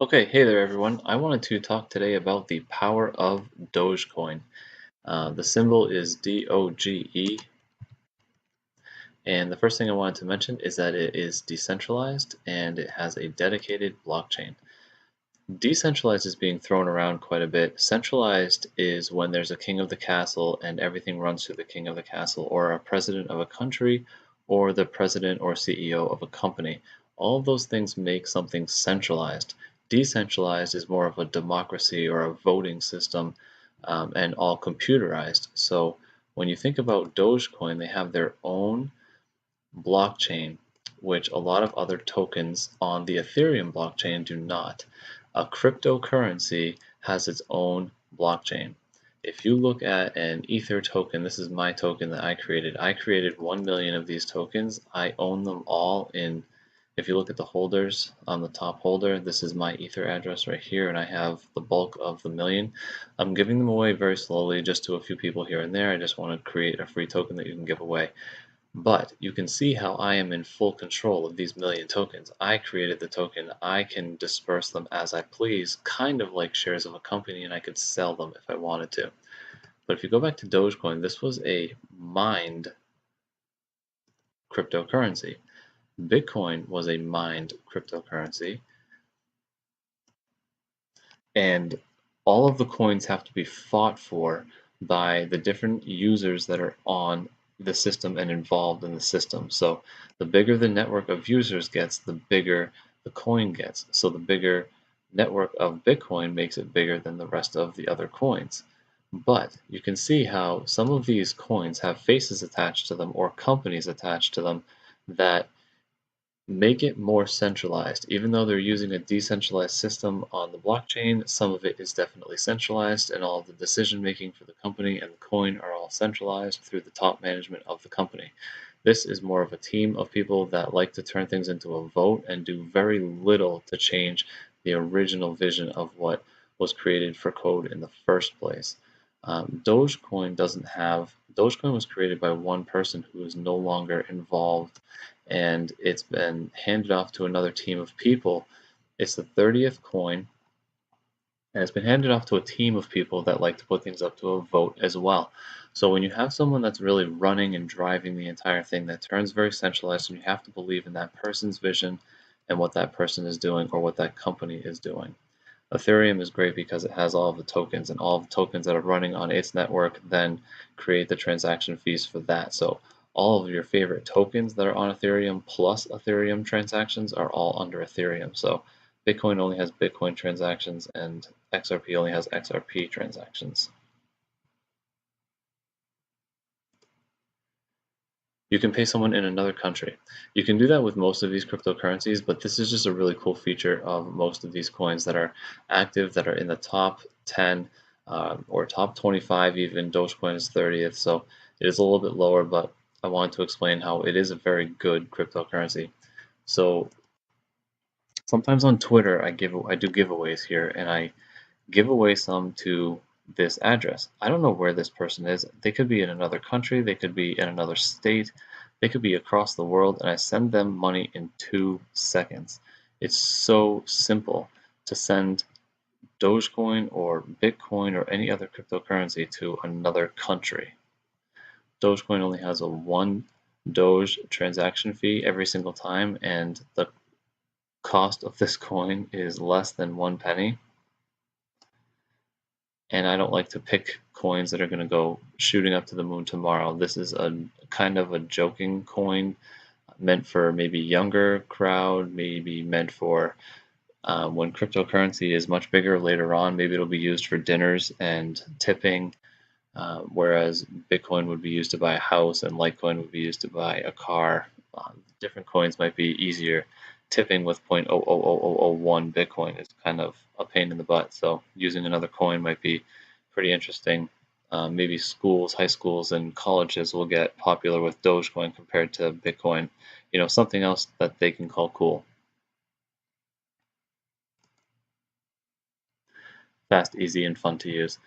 Okay, hey there everyone. I wanted to talk today about the power of Dogecoin. The symbol is DOGE, and the first thing I wanted to mention is that it is decentralized and it has a dedicated blockchain. Decentralized is being thrown around quite a bit. Centralized is when there's a king of the castle and everything runs through the king of the castle, or a president of a country, or the president or CEO of a company. All of those things make something centralized. Decentralized is more of a democracy or a voting system, and all computerized. So when you think about Dogecoin, they have their own blockchain, which a lot of other tokens on the Ethereum blockchain do not. A cryptocurrency has its own blockchain. If you look at an Ether token, this is my token that I created. I created 1 million of these tokens. I own them all in, if you look at the holders on the top holder, this is my Ether address right here, and I have the bulk of the million. I'm giving them away very slowly, just to a few people here and there. I just want to create a free token that you can give away. But you can see how I am in full control of these million tokens. I created the token. I can disperse them as I please, kind of like shares of a company, and I could sell them if I wanted to. But if you go back to Dogecoin, this was a mined cryptocurrency. Bitcoin was a mined cryptocurrency, and all of the coins have to be fought for by the different users that are on the system and involved in the system. So the bigger the network of users gets, the bigger the coin gets. So the bigger network of Bitcoin makes it bigger than the rest of the other coins. But you can see how some of these coins have faces attached to them or companies attached to them that make it more centralized. Even though they're using a decentralized system on the blockchain, some of it is definitely centralized, and all of the decision making for the company and the coin are all centralized through the top management of the company. This is more of a team of people that like to turn things into a vote and do very little to change the original vision of what was created for code in the first place. Dogecoin was created by one person who is no longer involved, and it's been handed off to another team of people. It's the 30th coin, and it's been handed off to a team of people that like to put things up to a vote as well. So when you have someone that's really running and driving the entire thing, that turns very centralized, and you have to believe in that person's vision and what that person is doing or what that company is doing. Ethereum is great because it has all of the tokens, and all of the tokens that are running on its network then create the transaction fees for that. So all of your favorite tokens that are on Ethereum plus Ethereum transactions are all under Ethereum. So Bitcoin only has Bitcoin transactions and XRP only has XRP transactions. You can pay someone in another country. You can do that with most of these cryptocurrencies, but this is just a really cool feature of most of these coins that are active, that are in the top 10 or top 25 even. Dogecoin is 30th, so it is a little bit lower, but I wanted to explain how it is a very good cryptocurrency. So sometimes on Twitter, I do giveaways here, and I give away some to this address. I don't know where this person is. They could be in another country, they could be in another state, they could be across the world, and I send them money in 2 seconds. It's so simple to send Dogecoin or Bitcoin or any other cryptocurrency to another country. Dogecoin only has a 1 Doge transaction fee every single time, and the cost of this coin is less than 1 penny. And I don't like to pick coins that are going to go shooting up to the moon tomorrow. This is a kind of a joking coin meant for maybe younger crowd, maybe meant for when cryptocurrency is much bigger later on. Maybe it'll be used for dinners and tipping, whereas Bitcoin would be used to buy a house and Litecoin would be used to buy a car. Different coins might be easier. Tipping with 0.00001 Bitcoin is kind of a pain in the butt. So using another coin might be pretty interesting. Maybe schools, high schools, and colleges will get popular with Dogecoin compared to Bitcoin. You know, something else that they can call cool. Fast, easy, and fun to use.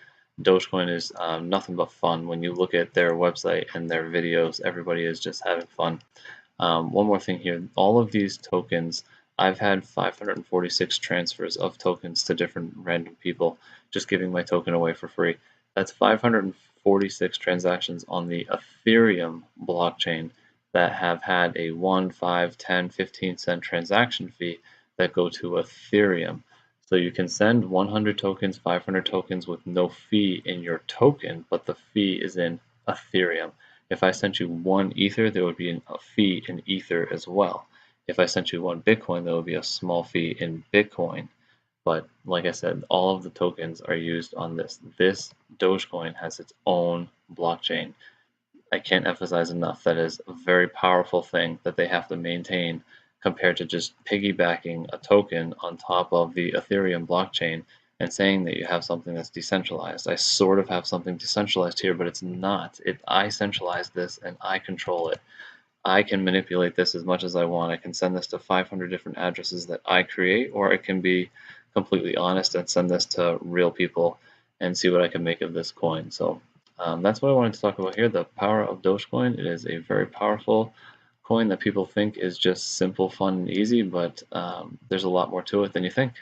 Dogecoin is nothing but fun. When you look at their website and their videos, everybody is just having fun. One more thing here, all of these tokens I've had 546 transfers of tokens to different random people, just giving my token away for free. That's 546 transactions on the Ethereum blockchain that have had a 1, 5, 10, 15 cent transaction fee that go to Ethereum. So you can send 100 tokens, 500 tokens with no fee in your token, but the fee is in Ethereum. If I sent you 1 Ether, there would be a fee in Ether as well. If I sent you 1 Bitcoin, there would be a small fee in Bitcoin. But like I said, all of the tokens are used on this. This Dogecoin has its own blockchain. I can't emphasize enough that is a very powerful thing that they have to maintain compared to just piggybacking a token on top of the Ethereum blockchain and saying that you have something that's decentralized. I sort of have something decentralized here, but it's not. I centralize this and I control it. I can manipulate this as much as I want. I can send this to 500 different addresses that I create, or I can be completely honest and send this to real people and see what I can make of this coin. So that's what I wanted to talk about here, the power of Dogecoin. It is a very powerful coin that people think is just simple, fun, and easy, but there's a lot more to it than you think.